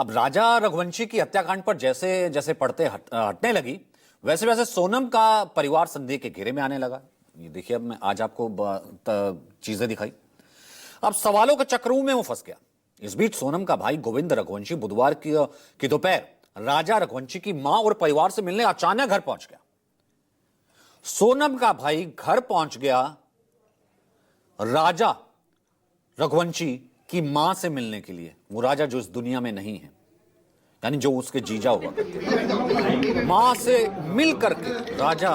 अब राजा रघुवंशी की हत्याकांड पर जैसे जैसे पड़ते हटने लगी, वैसे वैसे सोनम का परिवार संदेह के घेरे में आने लगा। ये देखिए, अब मैं आज आपको चीजें दिखाई। अब सवालों के चक्रों में वो फंस गया। इस बीच सोनम का भाई गोविंद रघुवंशी बुधवार की दोपहर राजा रघुवंशी की मां और परिवार से मिलने अचानक घर पहुंच गया। सोनम का भाई घर पहुंच गया राजा रघुवंशी की मां से मिलने के लिए। वो राजा जो इस दुनिया में नहीं है, यानी जो उसके जीजा हुआ करते। मां से मिल करके राजा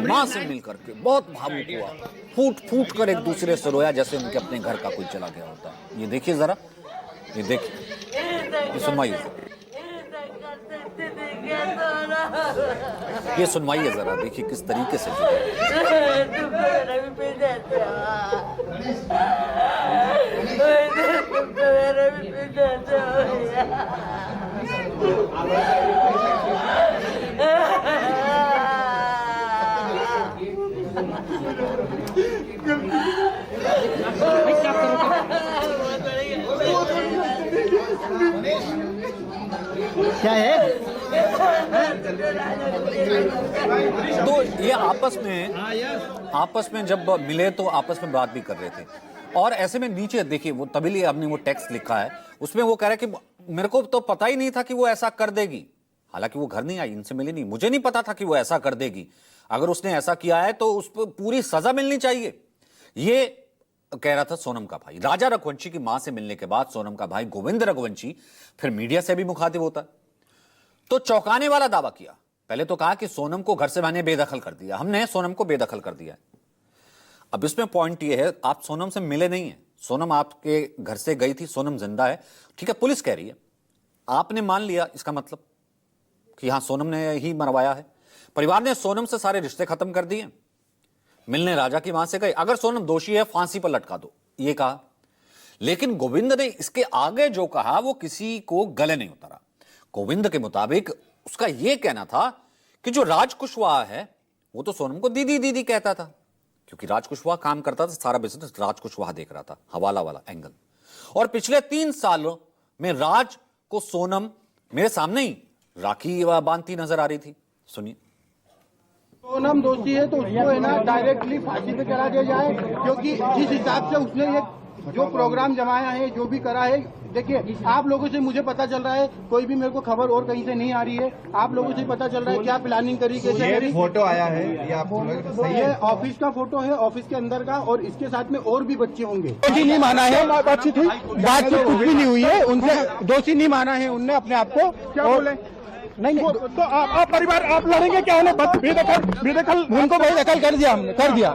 मां से मिल करके बहुत भावुक हुआ, फूट फूट कर एक दूसरे से रोया, जैसे उनके अपने घर का कोई चला गया होता है। ये देखिए जरा, ये देखिए, ये सुनवाइए, ये सुनवाइए जरा, देखिए किस तरीके से क्या है? तो ये आपस में जब मिले तो आपस में बात भी कर रहे थे। और ऐसे में नीचे देखिए, वो तभी लिए हमने वो टेक्स्ट लिखा है, उसमें वो कह रहा है कि मेरे को तो पता ही नहीं था कि वो ऐसा कर देगी। हालांकि वो घर नहीं आई, इनसे मिली नहीं, मुझे नहीं पता था कि वो ऐसा कर देगी। अगर उसने ऐसा किया है तो उस पर पूरी सजा मिलनी चाहिए, ये कह रहा था सोनम का भाई। राजा रघुवंशी की मां से मिलने के बाद सोनम का भाई गोविंद रघुवंशी फिर मीडिया से भी मुखातिब होता है, तो चौंकाने वाला दावा किया। पहले तो कहा कि सोनम को घर से मैंने बेदखल कर दिया, हमने सोनम को बेदखल कर दिया। अब इसमें पॉइंट ये है, आप सोनम से मिले नहीं है, सोनम आपके घर से गई थी, सोनम जिंदा है, ठीक है, पुलिस कह रही है, आपने मान लिया, इसका मतलब कि हां सोनम ने ही मरवाया है। परिवार ने सोनम से सारे रिश्ते खत्म कर दिए, मिलने राजा की मां से गए, अगर सोनम दोषी है फांसी पर लटका दो, ये कहा। लेकिन गोविंद ने इसके आगे जो कहा वो किसी को गले नहीं उतरा। गोविंद के मुताबिक उसका यह कहना था कि जो राज कुशवाहा है वो तो सोनम को दीदी दीदी कहता था, क्योंकि राज कुशवाहा काम करता था, सारा बिजनेस राज कुशवाहा देख रहा था, हवाला वाला एंगल। और पिछले 3 सालों में राज को सोनम मेरे सामने ही राखी बांधती नजर आ रही थी। सुनिए। सोनम दोषी है तो उसको है ना डायरेक्टली फांसी पे चढ़ा दिया जाए, क्योंकि जिस हिसाब से उसने ये जो प्रोग्राम जमाया है, जो भी करा है, देखिए आप लोगों से मुझे पता चल रहा है, कोई भी मेरे को खबर और कहीं से नहीं आ रही है, आप लोगों से पता चल रहा है क्या प्लानिंग करी, कैसे ये फोटो आया है, ये आपको सही ये है? ऑफिस का फोटो है, ऑफिस के अंदर का, और इसके साथ में और भी बच्चे होंगे। दोषी नहीं माना है, बातचीत कुछ भी नहीं हुई है, उनसे दोषी नहीं माना है उनने अपने आप को। क्या बोले? नहीं तो आप परिवार आप लड़ेंगे क्या? उन्हें बेदखल उनको बेदखल कर दिया हमने, कर दिया।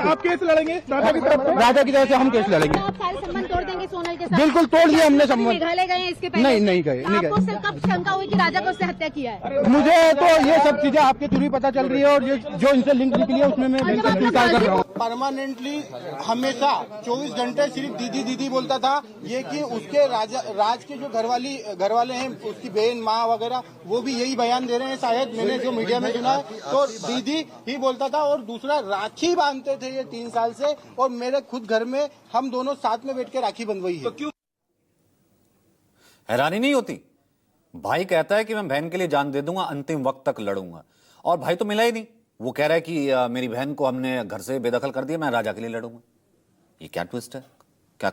आप केस लड़ेंगे राजा की तरफ से? राजा की तरफ से हम केस लड़ेंगे। आप सारे संबंध तोड़ देंगे सोनल के साथ? बिल्कुल तोड़ दिया हमने संबंध। मेघालय गए इसके पहले? नहीं गए। आपको उससे कब शंका हुई कि राजा को उसने हत्या किया है? मुझे तो ये सब चीजें आपके थ्रू ही पता चल रही है, और ये जो इनसे लिंक निकली है उसमें मैं बिल्कुल स्वीकार कर रहा हूँ। परमानेंटली हमेशा 24 घंटे सिर्फ दीदी दीदी बोलता था। ये कि उसके राज के जो घर वाले हैं, उसकी बहन माँ वगैरह, वो भी यही बयान दे रहे हैं, शायद मैंने जो मीडिया में सुना है, तो दीदी ही बोलता था। और दूसरा, राखी बांधते थे ये 3 साल से, और मेरे खुद घर में हम दोनों साथ में बैठ के राखी बंधवाई है। तो क्यों हैरानी नहीं होती? भाई कहता है कि मैं बहन के लिए जान दे दूंगा, अंतिम वक्त तक लड़ूंगा, और भाई तो मिला ही नहीं। वो कह रहा है कि मेरी बहन को हमने घर से बेदखल कर दिया, मैं राजा के लिए लड़ूंगा। ये क्या ट्विस्ट है? क्या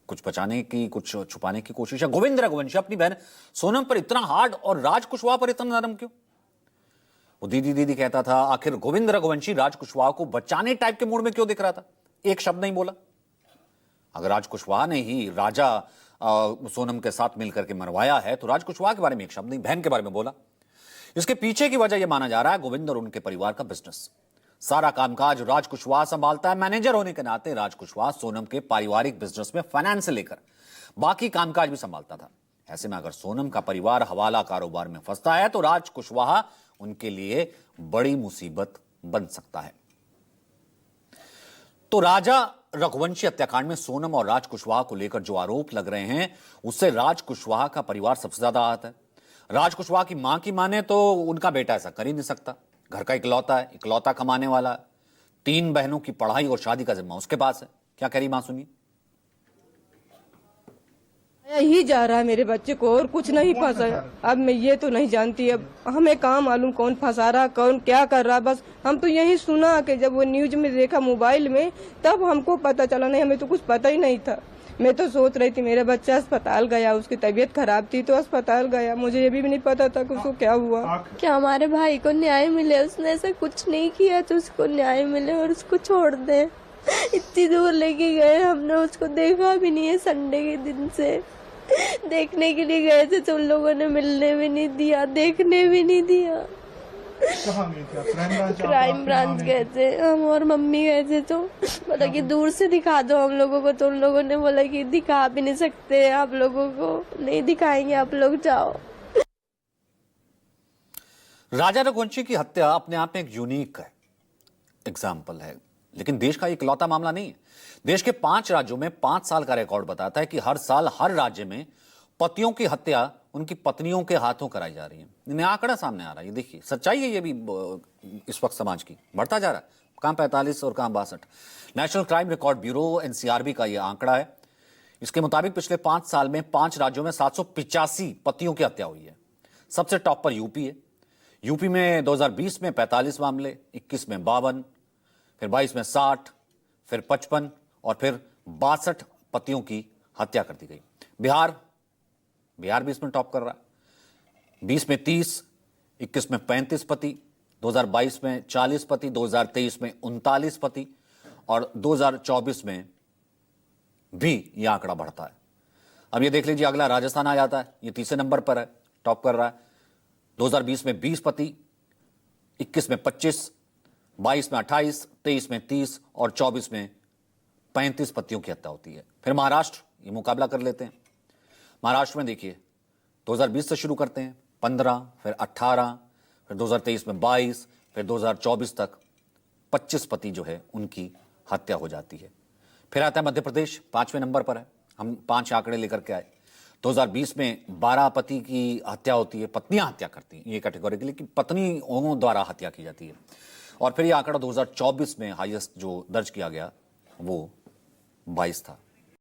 कुछ बचाने की, कुछ छुपाने की कोशिश है? गोविंद रघुवंशी अपनी बहन सोनम पर इतना हार्ड और राज कुशवाहा पर इतना नरम क्यों? वो दीदी दीदी कहता था, आखिर गोविंद रघुवंशी राज कुशवाहा को बचाने टाइप के मूड में क्यों दिख रहा था? एक शब्द नहीं बोला। अगर राज कुशवाहा ने ही राजा सोनम के साथ मिलकर के मरवाया है तो राज कुशवाहा के बारे में एक शब्द नहीं, बहन के बारे में बोला। इसके पीछे की वजह यह माना जा रहा है गोविंद और उनके परिवार का बिजनेस। सारा कामकाज राज कुशवाहा संभालता है। मैनेजर होने के नाते राज कुशवाहा सोनम के पारिवारिक बिजनेस में फाइनेंस से लेकर बाकी कामकाज भी संभालता था। ऐसे में अगर सोनम का परिवार हवाला कारोबार में फंसता है तो राज कुशवाहा उनके लिए बड़ी मुसीबत बन सकता है। तो राजा रघुवंशी हत्याकांड में सोनम और राज कुशवाहा को लेकर जो आरोप लग रहे हैं, उससे राज कुशवाहा का परिवार सबसे ज्यादा आहत है। राज कुशवाहा की मां की माने तो उनका बेटा ऐसा कर ही नहीं सकता, घर का इकलौता है, इकलौता कमाने वाला, 3 बहनों की पढ़ाई और शादी का जिम्मा उसके पास है। क्या कह रही मां, सुनिए। ही जा रहा है मेरे बच्चे को और कुछ नहीं फंसा है। अब मैं ये तो नहीं जानती, अब हमें कहाँ मालूम कौन फंसा रहा, कौन क्या कर रहा। बस हम तो यही सुना कि जब वो न्यूज में देखा मोबाइल में तब हमको पता चला, नहीं हमें तो कुछ पता ही नहीं था। मैं तो सोच रही थी मेरा बच्चा अस्पताल गया, उसकी तबीयत खराब थी तो अस्पताल गया, मुझे ये भी नहीं पता था कि उसको क्या हुआ। क्या हमारे भाई को न्याय मिले, उसने ऐसा कुछ नहीं किया तो उसको न्याय मिले और उसको छोड़ दे। इतनी दूर लेके गए, हमने उसको देखा भी नहीं है, संडे के दिन से देखने के लिए गए थे तो उन लोगों ने मिलने भी नहीं दिया, देखने भी नहीं दिया। क्राइम ब्रांच गए थे हम और मम्मी गए थे, तो बोला कि दूर से दिखा दो हम लोगों को, तो उन लोगों ने बोला कि दिखा भी नहीं सकते आप लोगों को, नहीं दिखाएंगे, आप लोग जाओ। राजा रघुवंशी की हत्या अपने आप में एक यूनिक एग्जाम्पल है, लेकिन देश का इकलौता मामला नहीं है। देश के 5 राज्यों में 5 साल का रिकॉर्ड बताता है कि हर साल हर राज्य में पतियों की हत्या उनकी पत्नियों के हाथों कराई जा रही है। नया आंकड़ा सामने आ रहा है, ये देखिए, सच्चाई है ये भी इस वक्त समाज की, बढ़ता जा रहा है, कहां 45 और कहां 62। National crime record bureau NCRB का यह आंकड़ा है। इसके मुताबिक पिछले 5 साल में 5 राज्यों में 785 पतियों की हत्या हुई है। सबसे टॉप पर यूपी है। यूपी में 2020 में 45 मामले, 21 में 52, फिर 22 में 60, फिर 55 और फिर 62 पतियों की हत्या कर दी गई। बिहार भी इसमें टॉप कर रहा है। 20 में 30, 21 में 35 पति, 2022 में 40 पति, 2023 में 39 पति और 2024 में भी यह आंकड़ा बढ़ता है। अब ये देख लीजिए, अगला राजस्थान आ जाता है, ये तीसरे नंबर पर है, टॉप कर रहा है। 2020 में 20 पति, 21 में 25, 22 में 28, 23 में 30 और 24 में 35 पतियों की हत्या होती है। फिर महाराष्ट्र, ये मुकाबला कर लेते हैं। महाराष्ट्र में देखिए, 2020 से शुरू करते हैं, 15, फिर 18, फिर 2023 में 22, फिर 2024 तक 25 पति जो है उनकी हत्या हो जाती है। फिर आता है मध्य प्रदेश, 5वें नंबर पर है। हम 5 आंकड़े लेकर के आए। 2020 में 12 पति की हत्या होती है, पत्नियां हत्या करती हैं, ये कैटेगरी के लिए कि पत्नियों द्वारा हत्या की जाती है। और फिर ये आंकड़ा 2024 में हाईएस्ट जो दर्ज किया गया वो 22 था।